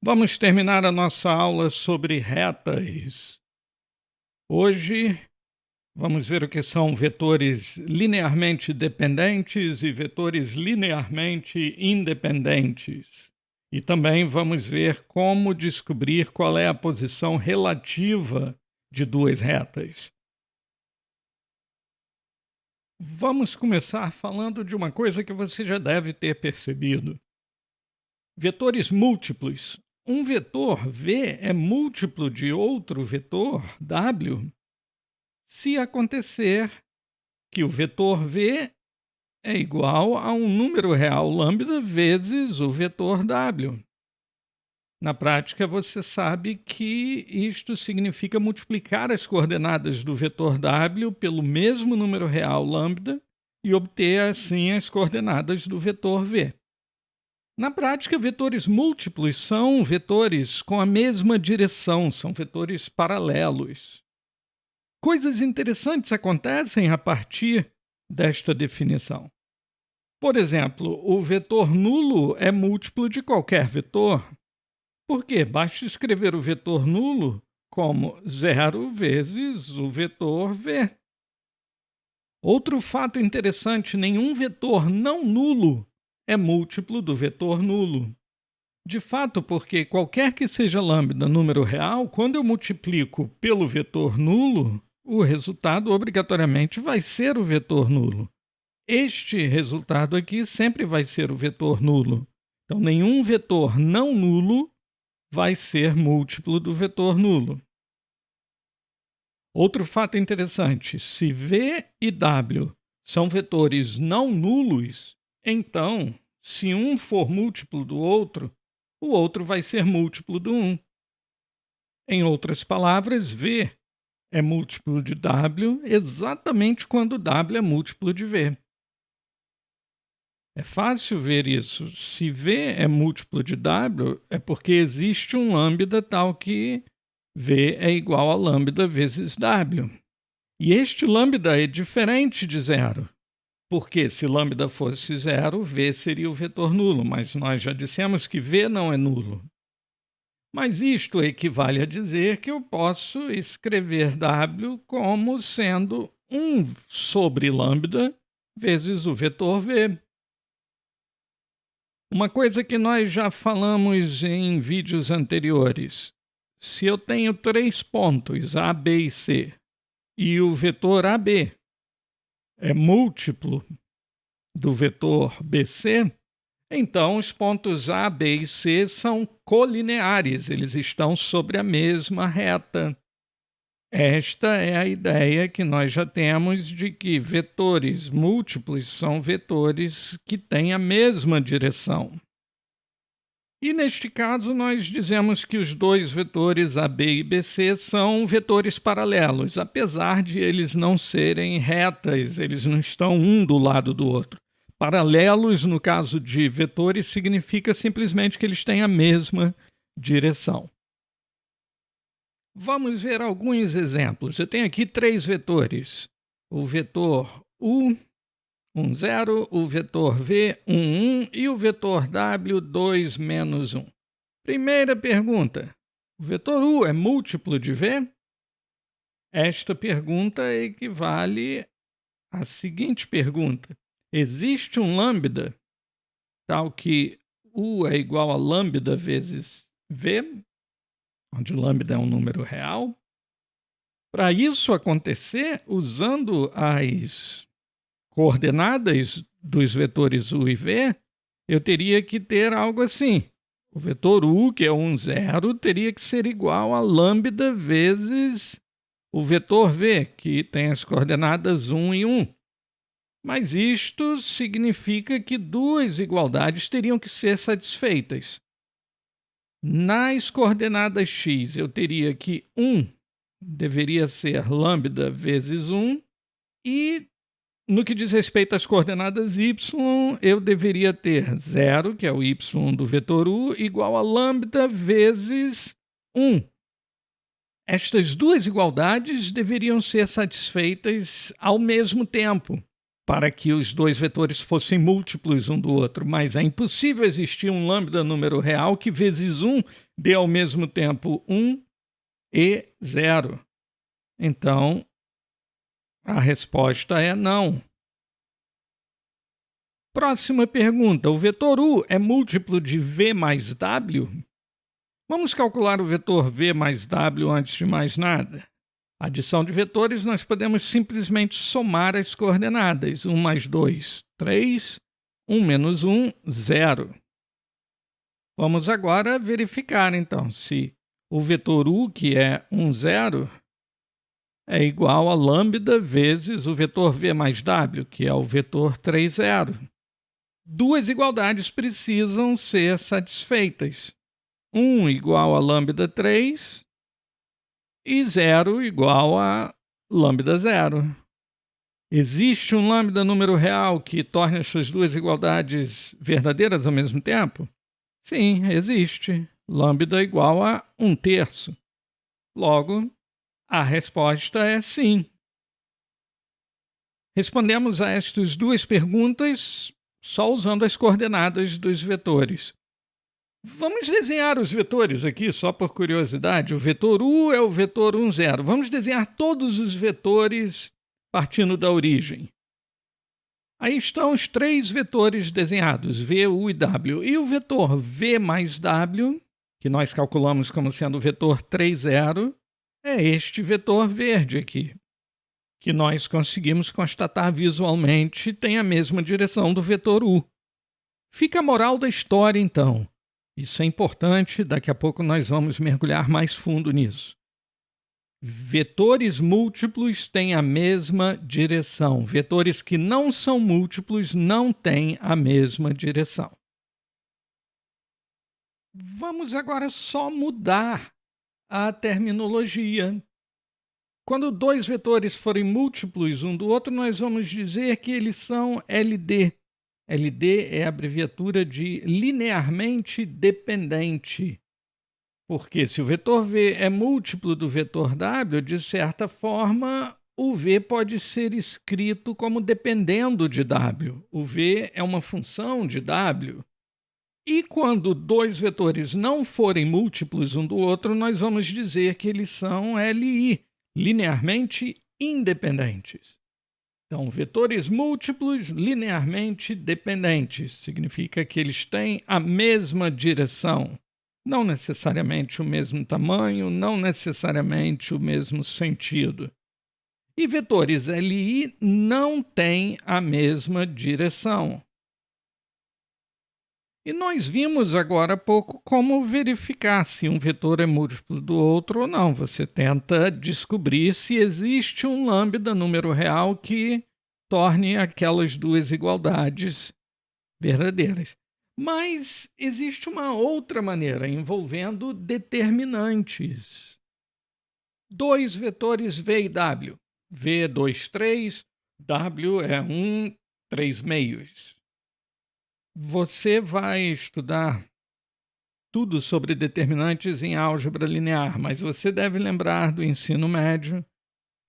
Vamos terminar a nossa aula sobre retas. Hoje vamos ver o que são vetores linearmente dependentes e vetores linearmente independentes. E também vamos ver como descobrir qual é a posição relativa de duas retas. Vamos começar falando de uma coisa que você já deve ter percebido. Vetores múltiplos. Um vetor V é múltiplo de outro vetor W se acontecer que o vetor V é igual a um número real lambda vezes o vetor W. Na prática, você sabe que isto significa multiplicar as coordenadas do vetor W pelo mesmo número real lambda e obter assim as coordenadas do vetor V. Na prática, vetores múltiplos são vetores com a mesma direção, são vetores paralelos. Coisas interessantes acontecem a partir desta definição. Por exemplo, o vetor nulo é múltiplo de qualquer vetor. Por quê? Basta escrever o vetor nulo como 0 vezes o vetor V. Outro fato interessante, nenhum vetor não nulo é múltiplo do vetor nulo. De fato, porque qualquer que seja lambda número real, quando eu multiplico pelo vetor nulo, o resultado obrigatoriamente vai ser o vetor nulo. Este resultado aqui sempre vai ser o vetor nulo. Então, nenhum vetor não nulo vai ser múltiplo do vetor nulo. Outro fato interessante, se V e W são vetores não nulos, então, se um for múltiplo do outro, o outro vai ser múltiplo do 1. Em outras palavras, V é múltiplo de W exatamente quando W é múltiplo de V. É fácil ver isso. Se V é múltiplo de W, é porque existe um lambda tal que V é igual a lambda vezes W. E este lambda é diferente de zero. Porque se lambda fosse zero, V seria o vetor nulo, mas nós já dissemos que V não é nulo. Mas isto equivale a dizer que eu posso escrever W como sendo 1 sobre lambda vezes o vetor V. Uma coisa que nós já falamos em vídeos anteriores. Se eu tenho 3 pontos, A, B e C, e o vetor AB é múltiplo do vetor BC, então os pontos A, B e C são colineares, eles estão sobre a mesma reta. Esta é a ideia que nós já temos de que vetores múltiplos são vetores que têm a mesma direção. E neste caso, nós dizemos que os dois vetores AB e BC são vetores paralelos, apesar de eles não serem retas, eles não estão um do lado do outro. Paralelos, no caso de vetores, significa simplesmente que eles têm a mesma direção. Vamos ver alguns exemplos. Eu tenho aqui 3 vetores. O vetor U, 0, o vetor V, 1 e o vetor W, 2, menos 1. Primeira pergunta. O vetor U é múltiplo de V? Esta pergunta equivale à seguinte pergunta. Existe um lambda tal que U é igual a lambda vezes V, onde lambda é um número real? Para isso acontecer, usando as coordenadas dos vetores U e V, eu teria que ter algo assim. O vetor U, que é 0, teria que ser igual a lambda vezes o vetor V, que tem as coordenadas 1 e 1. Mas isto significa que duas igualdades teriam que ser satisfeitas. Nas coordenadas x, eu teria que 1 deveria ser lambda vezes 1, e no que diz respeito às coordenadas y, eu deveria ter 0, que é o y do vetor u, igual a lambda vezes 1. Estas duas igualdades deveriam ser satisfeitas ao mesmo tempo, para que os dois vetores fossem múltiplos um do outro, mas é impossível existir um lambda número real que vezes 1 dê ao mesmo tempo 1 e 0. Então, a resposta é não. Próxima pergunta. O vetor U é múltiplo de V mais W? Vamos calcular o vetor V mais W antes de mais nada. Adição de vetores, nós podemos simplesmente somar as coordenadas. 1 mais 2, 3. 1 menos 1, 0. Vamos agora verificar, então, se o vetor U, que é 1, 0, é igual a lambda vezes o vetor V mais W, que é o vetor 3, 0. Duas igualdades precisam ser satisfeitas. 1 igual a lambda 3 e 0 igual a lambda 0. Existe um lambda número real que torne as suas duas igualdades verdadeiras ao mesmo tempo? Sim, existe. Lambda igual a 1/3. Logo, a resposta é sim. Respondemos a estas duas perguntas só usando as coordenadas dos vetores. Vamos desenhar os vetores aqui, só por curiosidade. O vetor U é o vetor 1, 0. Vamos desenhar todos os vetores partindo da origem. Aí estão os três vetores desenhados, V, U e W. E o vetor V mais W, que nós calculamos como sendo o vetor 3, 0, é este vetor verde aqui, que nós conseguimos constatar visualmente tem a mesma direção do vetor U. Fica a moral da história, então. Isso é importante, daqui a pouco nós vamos mergulhar mais fundo nisso. Vetores múltiplos têm a mesma direção. Vetores que não são múltiplos não têm a mesma direção. Vamos agora só mudar a terminologia. Quando dois vetores forem múltiplos um do outro, nós vamos dizer que eles são LD. LD é a abreviatura de linearmente dependente. Porque se o vetor V é múltiplo do vetor W, de certa forma, o V pode ser escrito como dependendo de W. O V é uma função de W. E quando dois vetores não forem múltiplos um do outro, nós vamos dizer que eles são LI, linearmente independentes. Então, vetores múltiplos linearmente dependentes significa que eles têm a mesma direção. Não necessariamente o mesmo tamanho, não necessariamente o mesmo sentido. E vetores LI não têm a mesma direção. E nós vimos agora há pouco como verificar se um vetor é múltiplo do outro ou não. Você tenta descobrir se existe um lambda, número real, que torne aquelas duas igualdades verdadeiras. Mas existe uma outra maneira, envolvendo determinantes. Dois vetores V e W. V é 2, 3, W é 1, 3 meios. Você vai estudar tudo sobre determinantes em álgebra linear, mas você deve lembrar do ensino médio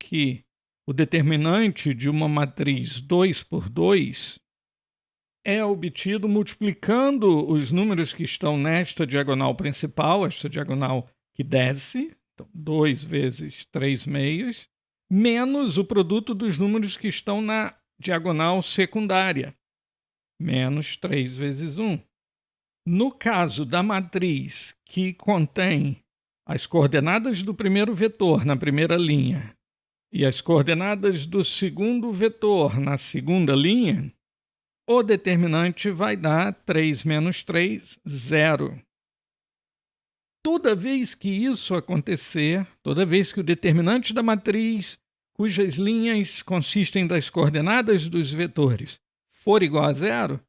que o determinante de uma matriz 2 por 2 é obtido multiplicando os números que estão nesta diagonal principal, esta diagonal que desce, então 2 vezes 3 meios, menos o produto dos números que estão na diagonal secundária, menos 3 vezes 1. No caso da matriz que contém as coordenadas do primeiro vetor na primeira linha e as coordenadas do segundo vetor na segunda linha, o determinante vai dar 3 menos 3, 0. Toda vez que isso acontecer, toda vez que o determinante da matriz, cujas linhas consistem das coordenadas dos vetores, for igual a 0,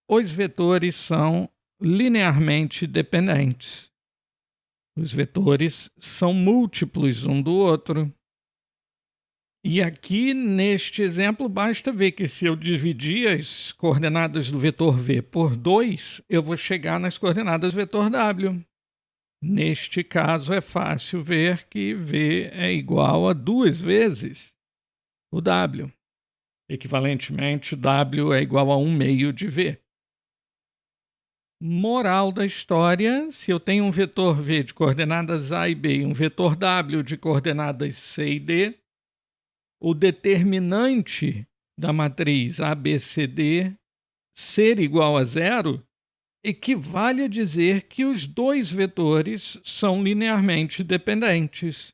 os vetores são linearmente dependentes. Os vetores são múltiplos um do outro. E aqui, neste exemplo, basta ver que se eu dividir as coordenadas do vetor V por 2, eu vou chegar nas coordenadas do vetor W. Neste caso, é fácil ver que V é igual a 2 vezes o W. Equivalentemente, W é igual a 1 meio de V. Moral da história: se eu tenho um vetor v de coordenadas A e B e um vetor w de coordenadas C e D, o determinante da matriz ABCD ser igual a zero equivale a dizer que os dois vetores são linearmente dependentes.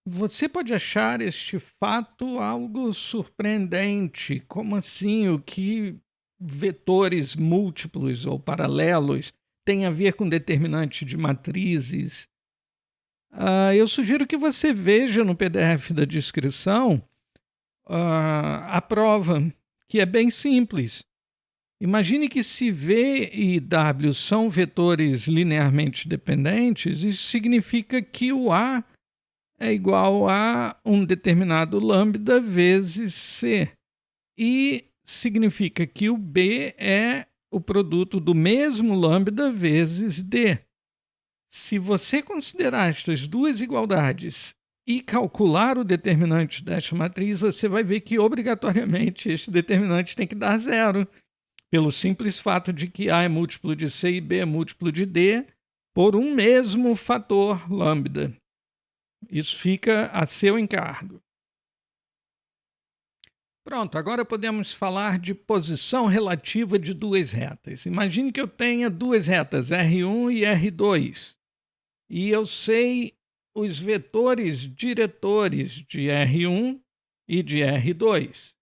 Você pode achar este fato algo surpreendente. Como assim? O que vetores múltiplos ou paralelos têm a ver com determinante de matrizes? Eu sugiro que você veja no PDF da descrição a prova, que é bem simples. Imagine que se V e W são vetores linearmente dependentes, isso significa que o A é igual a um determinado lambda vezes C. E significa que o B é o produto do mesmo lambda vezes D. Se você considerar estas duas igualdades e calcular o determinante desta matriz, você vai ver que obrigatoriamente este determinante tem que dar zero, pelo simples fato de que A é múltiplo de C e B é múltiplo de D por um mesmo fator lambda. Isso fica a seu encargo. Pronto, agora podemos falar de posição relativa de duas retas. Imagine que eu tenha duas retas, R1 e R2, e eu sei os vetores diretores de R1 e de R2.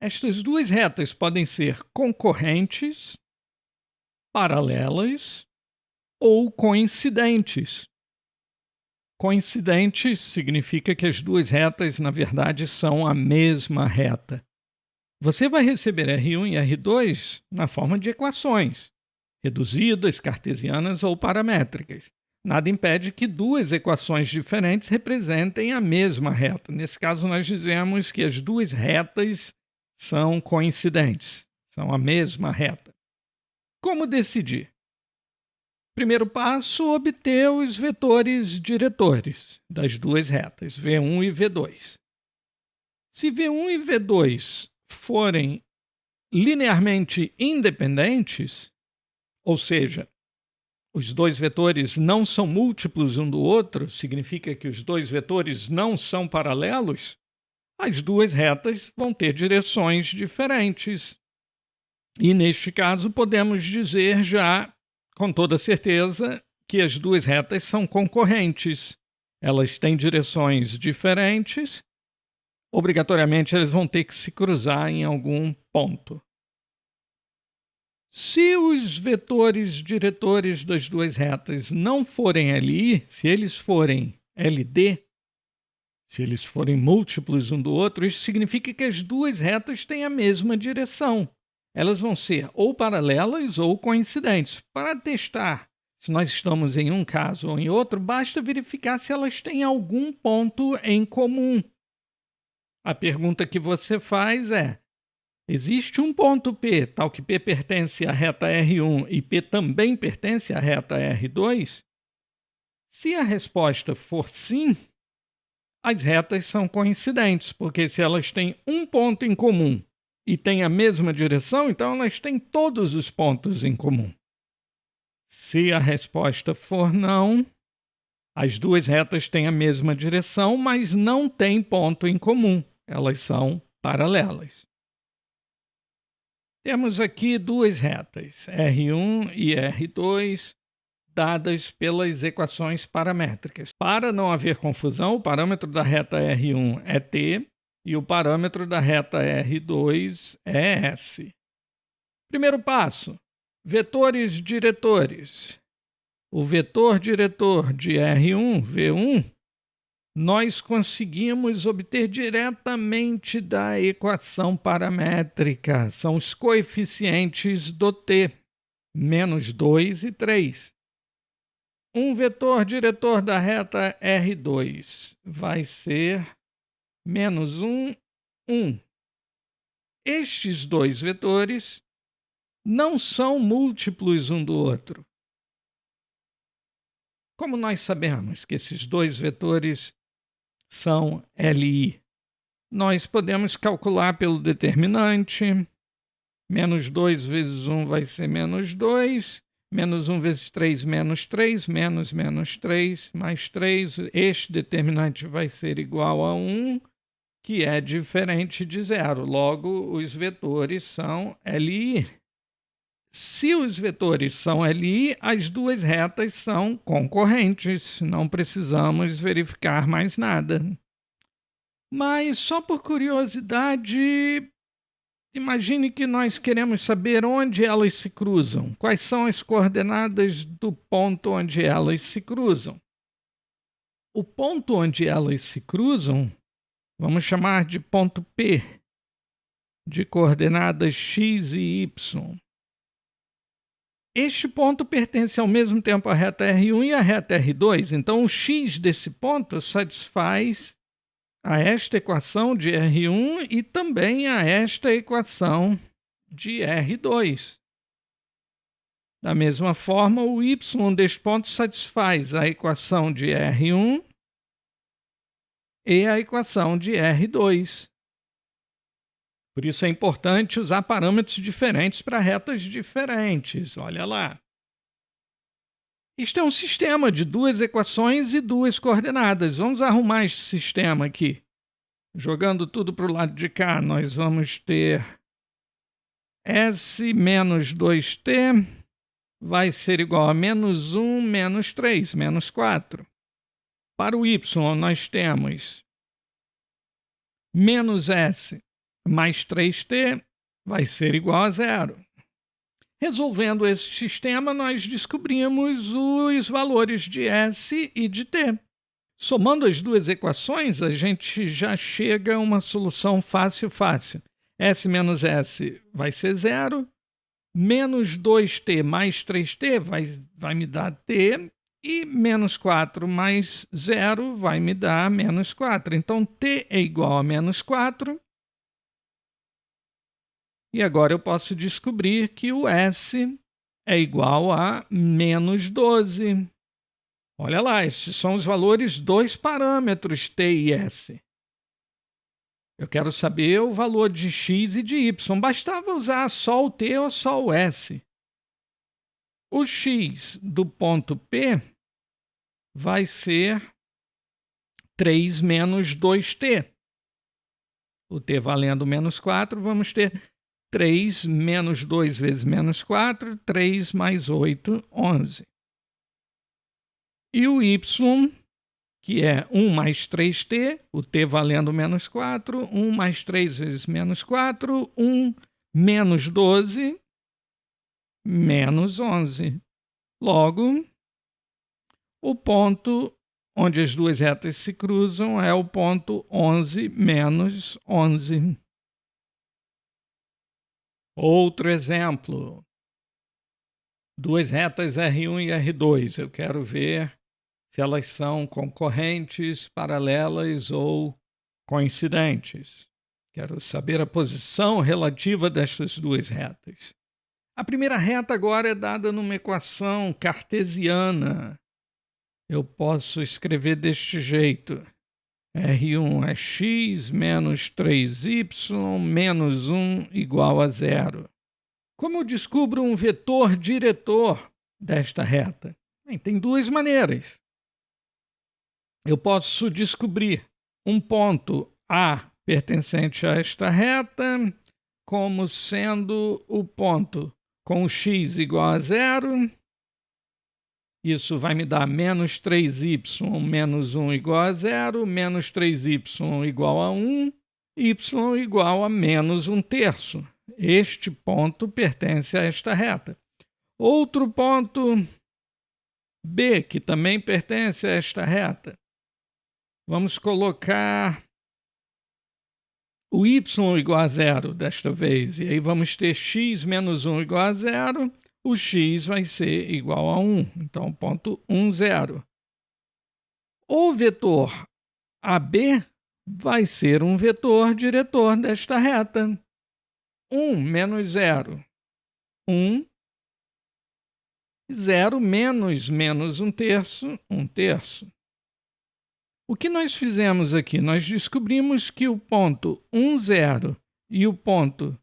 Estas duas retas podem ser concorrentes, paralelas ou coincidentes. Coincidentes significa que as duas retas, na verdade, são a mesma reta. Você vai receber R1 e R2 na forma de equações, reduzidas, cartesianas ou paramétricas. Nada impede que duas equações diferentes representem a mesma reta. Nesse caso, nós dizemos que as duas retas são coincidentes, são a mesma reta. Como decidir? Primeiro passo, obter os vetores diretores das duas retas, V1 e V2. Se V1 e V2 forem linearmente independentes, ou seja, os dois vetores não são múltiplos um do outro, significa que os dois vetores não são paralelos, as duas retas vão ter direções diferentes. E neste caso podemos dizer já com toda certeza que as duas retas são concorrentes. Elas têm direções diferentes, obrigatoriamente elas vão ter que se cruzar em algum ponto. Se os vetores diretores das duas retas não forem LI, se eles forem LD, se eles forem múltiplos um do outro, isso significa que as duas retas têm a mesma direção. Elas vão ser ou paralelas ou coincidentes. Para testar se nós estamos em um caso ou em outro, basta verificar se elas têm algum ponto em comum. A pergunta que você faz é: existe um ponto P, tal que P pertence à reta R1 e P também pertence à reta R2? Se a resposta for sim, as retas são coincidentes, porque se elas têm um ponto em comum e têm a mesma direção, então elas têm todos os pontos em comum. Se a resposta for não, as duas retas têm a mesma direção, mas não têm ponto em comum. Elas são paralelas. Temos aqui duas retas, R1 e R2, dadas pelas equações paramétricas. Para não haver confusão, o parâmetro da reta R1 é t e o parâmetro da reta R2 é s. Primeiro passo, vetores diretores. O vetor diretor de R1, V1, nós conseguimos obter diretamente da equação paramétrica. São os coeficientes do t, menos 2 e 3. Um vetor diretor da reta R2 vai ser menos 1, 1. Estes dois vetores não são múltiplos um do outro. Como nós sabemos que esses dois vetores são LI? Nós podemos calcular pelo determinante Menos 2 vezes 1 vai ser menos 2. Menos 1 vezes 3, menos 3. Menos 3, mais 3. Este determinante vai ser igual a 1, que é diferente de zero. Logo, os vetores são LI. Se os vetores são LI, as duas retas são concorrentes. Não precisamos verificar mais nada. Mas, só por curiosidade, imagine que nós queremos saber onde elas se cruzam. Quais são as coordenadas do ponto onde elas se cruzam? O ponto onde elas se cruzam, vamos chamar de ponto P, de coordenadas x e y. Este ponto pertence ao mesmo tempo à reta R1 e à reta R2, então o x desse ponto satisfaz a esta equação de R1 e também a esta equação de R2. Da mesma forma, o y deste ponto satisfaz a equação de R1 e a equação de R2. Por isso é importante usar parâmetros diferentes para retas diferentes. Olha lá. Isto é um sistema de duas equações e duas coordenadas. Vamos arrumar este sistema aqui. Jogando tudo para o lado de cá, nós vamos ter S menos 2t vai ser igual a menos 1 menos 3, menos 4. Para o y, nós temos menos S mais 3t vai ser igual a zero. Resolvendo esse sistema, nós descobrimos os valores de S e de t. Somando as duas equações, a gente já chega a uma solução fácil. S menos S vai ser zero, menos 2t mais 3t vai me dar t, e menos 4 mais 0 vai me dar menos 4. Então, t é igual a menos 4. E agora eu posso descobrir que o S é igual a menos 12. Olha lá, esses são os valores dos parâmetros t e s. Eu quero saber o valor de x e de y. Bastava usar só o t ou só o s. O x do ponto P vai ser 3 menos 2t. O t valendo menos 4, vamos ter 3 menos 2 vezes menos 4, 3 mais 8, 11. E o y, que é 1 mais 3t, o t valendo menos 4, 1 mais 3 vezes menos 4, 1 menos 12, menos 11. Logo, o ponto onde as duas retas se cruzam é o ponto 11 menos 11. Outro exemplo. Duas retas R1 e R2. Eu quero ver se elas são concorrentes, paralelas ou coincidentes. Quero saber a posição relativa destas duas retas. A primeira reta agora é dada numa equação cartesiana. Eu posso escrever deste jeito. R1 é x menos 3y menos 1 igual a zero. Como eu descubro um vetor diretor desta reta? Bem, tem duas maneiras. Eu posso descobrir um ponto A pertencente a esta reta como sendo o ponto com x igual a zero. Isso vai me dar menos 3y menos 1 igual a zero, menos 3y igual a 1, y igual a menos 1/3. Este ponto pertence a esta reta. Outro ponto B, que também pertence a esta reta. Vamos colocar o y igual a zero desta vez. E aí vamos ter x menos 1 igual a zero. O x vai ser igual a 1. Então, ponto 1, 0. O vetor AB vai ser um vetor diretor desta reta. 1 menos 0. 1. 0 menos 1/3, 1/3. O que nós fizemos aqui? Nós descobrimos que o ponto 1, 0 e o ponto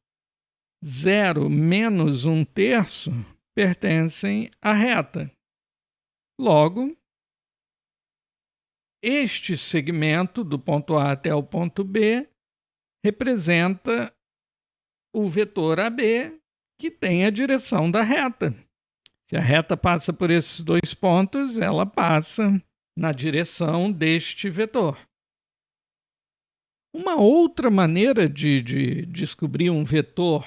0 menos 1/3 pertencem à reta. Logo, este segmento do ponto A até o ponto B representa o vetor AB, que tem a direção da reta. Se a reta passa por esses dois pontos, ela passa na direção deste vetor. Uma outra maneira de descobrir um vetor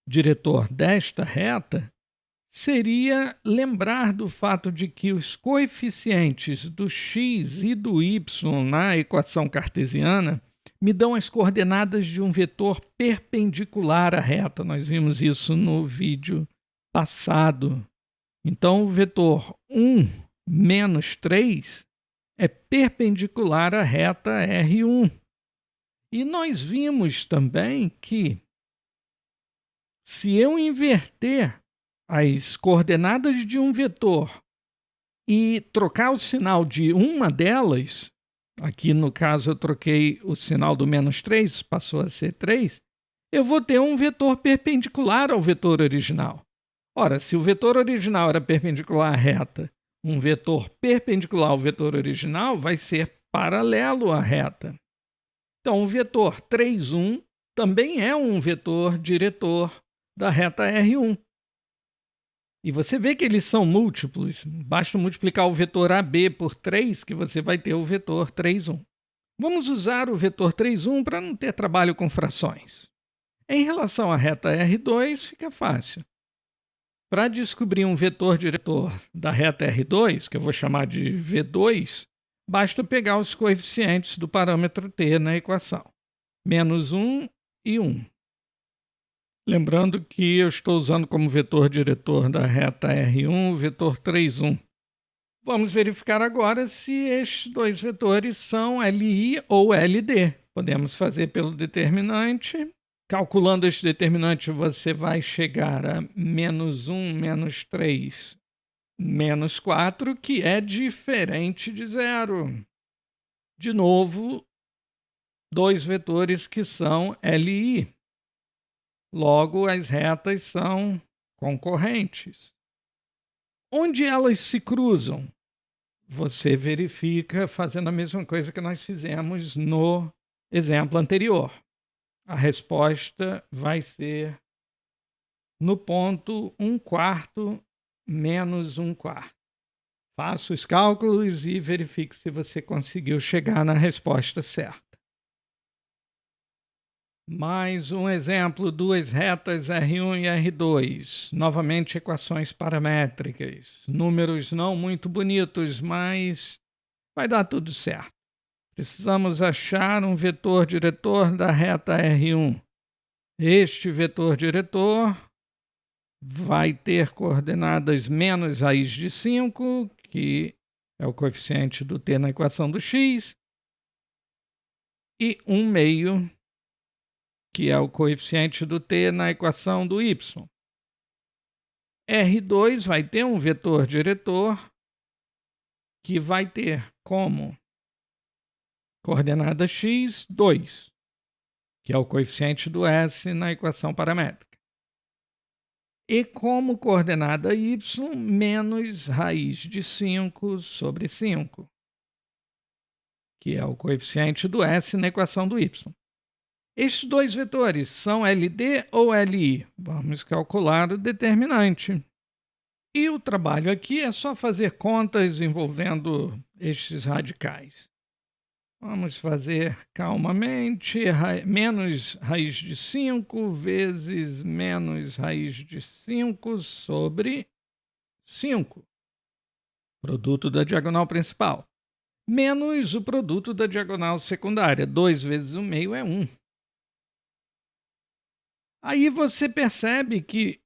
diretor desta reta seria lembrar do fato de que os coeficientes do x e do y na equação cartesiana me dão as coordenadas de um vetor perpendicular à reta. Nós vimos isso no vídeo passado. Então, o vetor 1 menos 3 é perpendicular à reta R1. E nós vimos também que, se eu inverter as coordenadas de um vetor e trocar o sinal de uma delas, aqui no caso eu troquei o sinal do menos 3, passou a ser 3, eu vou ter um vetor perpendicular ao vetor original. Ora, se o vetor original era perpendicular à reta, um vetor perpendicular ao vetor original vai ser paralelo à reta. Então, o vetor 3,1 também é um vetor diretor da reta R1. E você vê que eles são múltiplos. Basta multiplicar o vetor AB por 3 que você vai ter o vetor 3,1. Vamos usar o vetor 3,1 para não ter trabalho com frações. Em relação à reta R2, fica fácil. Para descobrir um vetor diretor da reta R2, que eu vou chamar de V2, basta pegar os coeficientes do parâmetro t na equação. Menos 1 e 1. Lembrando que eu estou usando como vetor diretor da reta R1 o vetor 3,1. Vamos verificar agora se estes dois vetores são LI ou LD. Podemos fazer pelo determinante. Calculando este determinante, você vai chegar a menos 1, menos 3, menos 4, que é diferente de zero. De novo, dois vetores que são LI. Logo, as retas são concorrentes. Onde elas se cruzam? Você verifica fazendo a mesma coisa que nós fizemos no exemplo anterior. A resposta vai ser no ponto 1/4 menos 1/4. Faça os cálculos e verifique se você conseguiu chegar na resposta certa. Mais um exemplo, duas retas R1 e R2. Novamente, equações paramétricas. Números não muito bonitos, mas vai dar tudo certo. Precisamos achar um vetor diretor da reta R1. Este vetor diretor vai ter coordenadas menos raiz de 5, que é o coeficiente do t na equação do x, e 1/2, que é o coeficiente do t na equação do y. R2 vai ter um vetor diretor que vai ter como coordenada x, 2, que é o coeficiente do s na equação paramétrica. E como coordenada y, menos raiz de 5 sobre 5, que é o coeficiente do s na equação do y. Estes dois vetores são LD ou LI? Vamos calcular o determinante. E o trabalho aqui é só fazer contas envolvendo estes radicais. Vamos fazer calmamente. Menos raiz de 5 vezes menos raiz de 5 sobre 5. Produto da diagonal principal. Menos o produto da diagonal secundária. 2 vezes 1/2 é 1. Aí você percebe que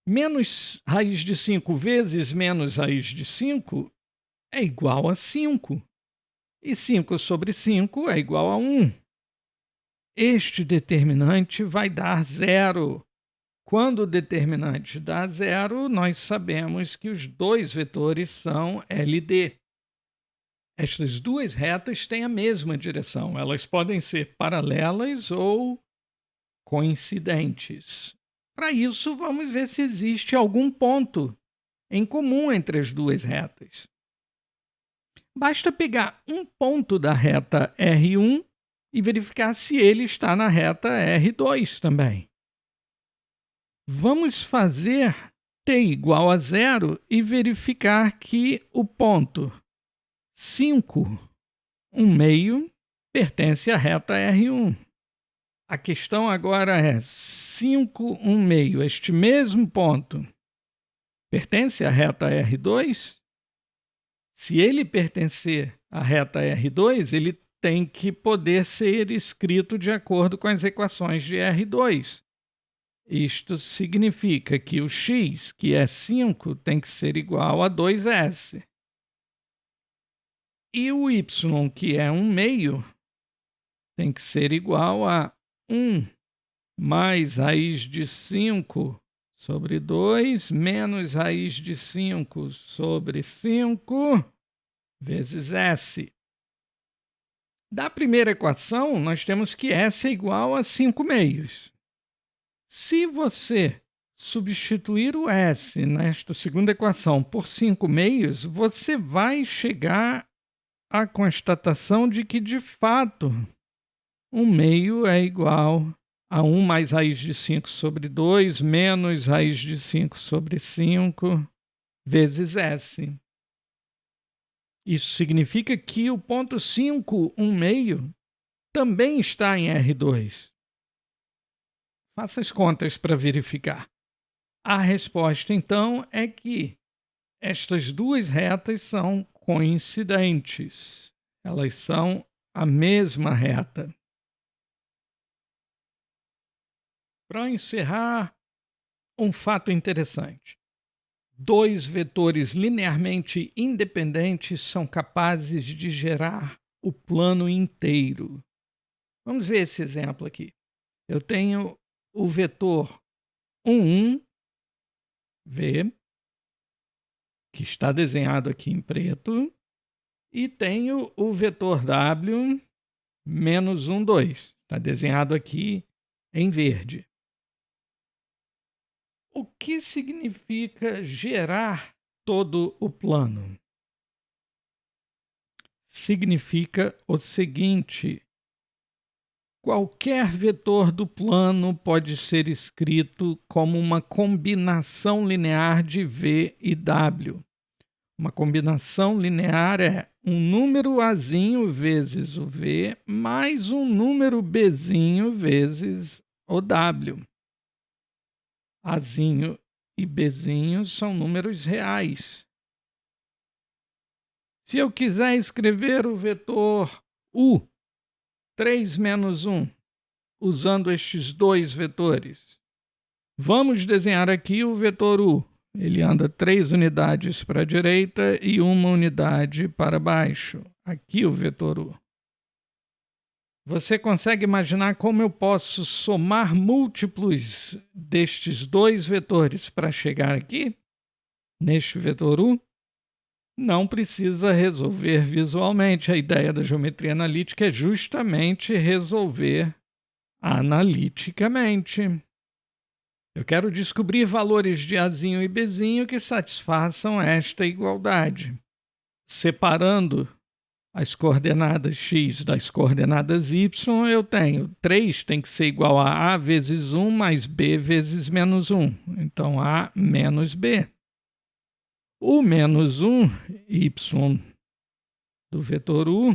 menos raiz de 5 vezes menos raiz de 5 é igual a 5. E 5 sobre 5 é igual a 1. Este determinante vai dar zero. Quando o determinante dá zero, nós sabemos que os dois vetores são LD. Estas duas retas têm a mesma direção. Elas podem ser paralelas ou coincidentes. Para isso, vamos ver se existe algum ponto em comum entre as duas retas. Basta pegar um ponto da reta R1 e verificar se ele está na reta R2 também. Vamos fazer t igual a zero e verificar que o ponto 5, 1/2 pertence à reta R1. A questão agora é 5, 1/2. Este mesmo ponto pertence à reta R2? Se ele pertencer à reta R2, ele tem que poder ser escrito de acordo com as equações de R2. Isto significa que o x, que é 5, tem que ser igual a 2s. E o y, que é 1/2, tem que ser igual a 1 mais raiz de 5 sobre 2 menos raiz de 5 sobre 5 vezes s. Da primeira equação, nós temos que s é igual a 5/2. Se você substituir o s nesta segunda equação por 5/2, você vai chegar à constatação de que, de fato, 1/2 é igual a 1 mais raiz de 5 sobre 2 menos raiz de 5 sobre 5 vezes s. Isso significa que o ponto 5, 1/2, também está em R2. Faça as contas para verificar. A resposta, então, é que estas duas retas são coincidentes. Elas são a mesma reta. Para encerrar, um fato interessante. Dois vetores linearmente independentes são capazes de gerar o plano inteiro. Vamos ver esse exemplo aqui. Eu tenho o vetor 1, V, que está desenhado aqui em preto, e tenho o vetor W, menos 1, 2, está desenhado aqui em verde. O que significa gerar todo o plano? Significa o seguinte: qualquer vetor do plano pode ser escrito como uma combinação linear de V e W. Uma combinação linear é um número Azinho vezes o V mais um número Bzinho vezes o W. Azinho e Bzinho são números reais. Se eu quiser escrever o vetor U, 3 menos 1, usando estes dois vetores, vamos desenhar aqui o vetor U. Ele anda 3 unidades para a direita e 1 unidade para baixo. Aqui o vetor U. Você consegue imaginar como eu posso somar múltiplos destes dois vetores para chegar aqui, neste vetor U? Não precisa resolver visualmente. A ideia da geometria analítica é justamente resolver analiticamente. Eu quero descobrir valores de Azinho e Bzinho que satisfaçam esta igualdade. Separando as coordenadas x das coordenadas y, eu tenho 3 tem que ser igual a A vezes 1 mais B vezes menos 1. Então, A menos B. O menos 1, y do vetor U,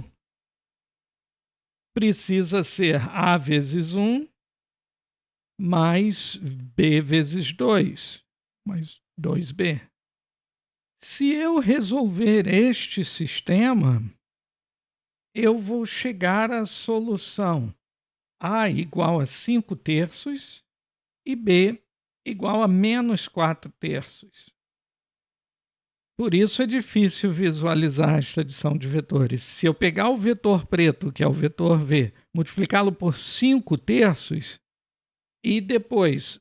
precisa ser A vezes 1 mais B vezes 2, mais 2B. Se eu resolver este sistema, eu vou chegar à solução A igual a 5 terços e B igual a menos 4 terços. Por isso é difícil visualizar esta adição de vetores. Se eu pegar o vetor preto, que é o vetor V, multiplicá-lo por 5 terços e depois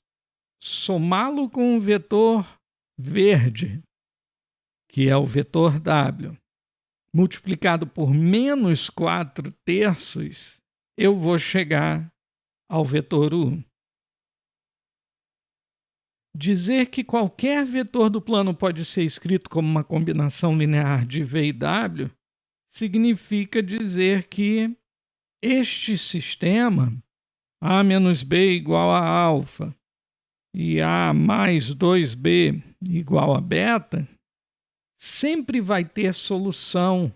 somá-lo com o vetor verde, que é o vetor W, multiplicado por menos 4 terços, eu vou chegar ao vetor U. Dizer que qualquer vetor do plano pode ser escrito como uma combinação linear de V e W significa dizer que este sistema, A menos B igual a alfa e A mais 2B igual a beta, sempre vai ter solução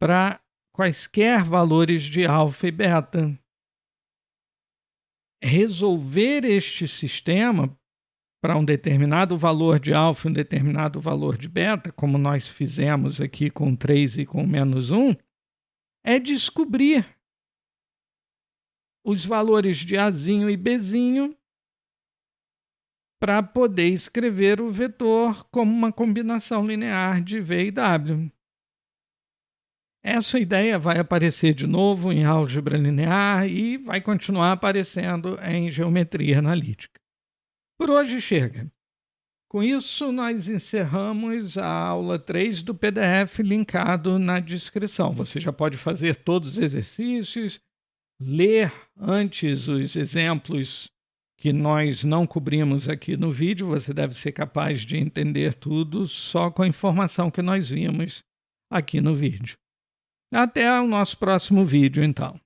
para quaisquer valores de alfa e beta. Resolver este sistema para um determinado valor de alfa e um determinado valor de beta, como nós fizemos aqui com 3 e com menos 1, é descobrir os valores de Azinho e Bzinho para poder escrever o vetor como uma combinação linear de V e W. Essa ideia vai aparecer de novo em álgebra linear e vai continuar aparecendo em geometria analítica. Por hoje chega. Com isso, nós encerramos a aula 3 do PDF linkado na descrição. Você já pode fazer todos os exercícios, ler antes os exemplos que nós não cobrimos aqui no vídeo. Você deve ser capaz de entender tudo só com a informação que nós vimos aqui no vídeo. Até o nosso próximo vídeo, então.